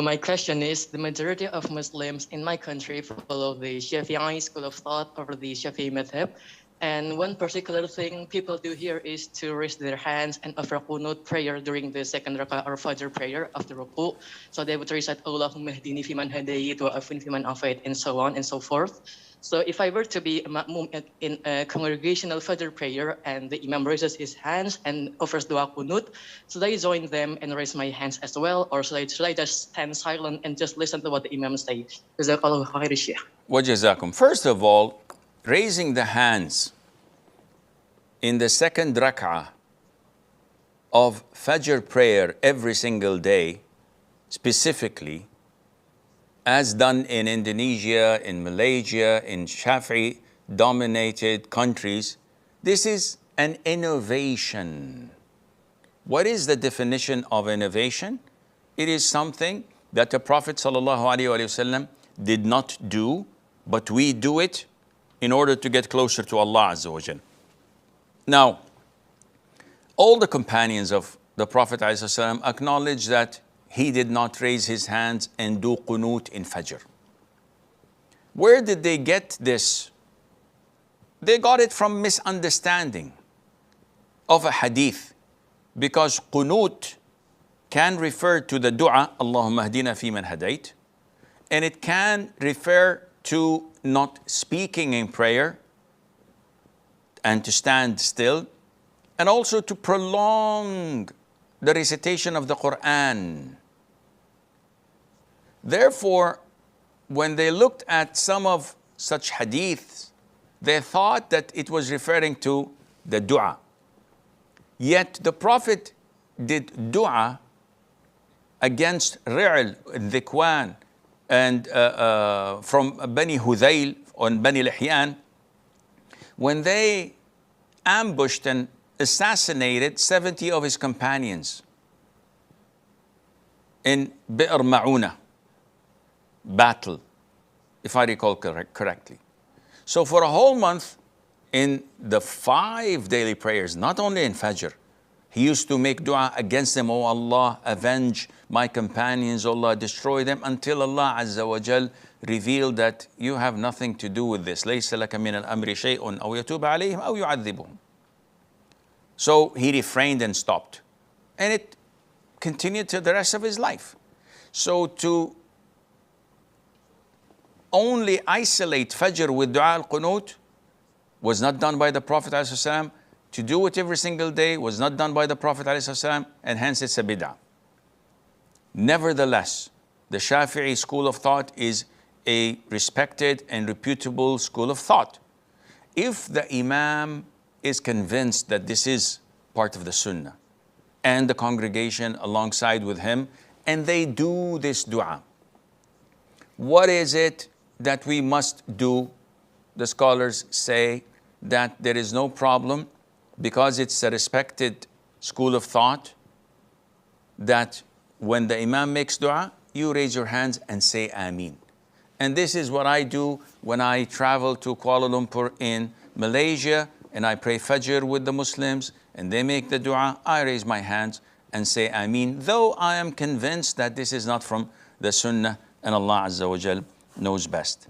my question is, the majority of Muslims in my country follow the Shafi'i school of thought over the Shafi'i Madhab. And one particular thing people do here is to raise their hands and offer Qunut prayer during the second rak'ah or Fajr prayer after ruku. So they would recite, Allahumma hdini fiman hadayit wa afin fiman afait, and so on and so forth. So if I were to be a ma'mum in a congregational Fajr prayer and the Imam raises his hands and offers Dua Qunoot, should I join them and raise my hands as well? Or should I just stand silent and just listen to what the Imam says? Jazakallahu khair, Sheikh. Wa jazakum. First of all, raising the hands in the second rak'ah of Fajr prayer every single day, specifically, as done in Indonesia, in Malaysia, in Shafi'i-dominated countries, this is an innovation. What is the definition of innovation? It is something that the Prophet ﷺ did not do, but we do it in order to get closer to Allah Azza wa Jal. Now, all the companions of the Prophet ﷺ acknowledge that he did not raise his hands and do Qunut in Fajr. Where did they get this? They got it from misunderstanding of a hadith, because Qunut can refer to the dua, Allahumma hdina fi man hadayt, and it can refer to not speaking in prayer and to stand still, and also to prolong the recitation of the Qur'an. Therefore, when they looked at some of such hadiths, they thought that it was referring to the dua. Yet the Prophet did dua against Ri'l, Dhikwan, and from Bani Hudayl on Bani Lihyan, when they ambushed and assassinated 70 of his companions in Bi'r Ma'una battle, if I recall correctly. So for a whole month, in the 5 daily prayers, not only in Fajr, he used to make dua against them, Oh Allah, avenge my companions, oh Allah, destroy them, until Allah Azza wa Jal revealed that you have nothing to do with this. لَيْسَ لَكَ مِنَ الْأَمْرِ شَيْءٌ أَوْ يَتُوبَ عَلَيْهِمْ أَوْ يُعَذِّبُهُمْ. So he refrained and stopped. And it continued to the rest of his life. So to only isolate Fajr with Dua al-Qunut was not done by the Prophet ﷺ. To do it every single day was not done by the Prophet ﷺ, and hence it's a bid'ah. Nevertheless, the Shafi'i school of thought is a respected and reputable school of thought. If the Imam is convinced that this is part of the Sunnah, and the congregation alongside with him, and they do this dua, what is it that we must do? The scholars say that there is no problem, because it's a respected school of thought, that when the Imam makes dua, you raise your hands and say Ameen. And this is what I do when I travel to Kuala Lumpur in Malaysia, and I pray Fajr with the Muslims, and they make the dua, I raise my hands and say Ameen, though I am convinced that this is not from the Sunnah, and Allah Azza wa Jal knows best.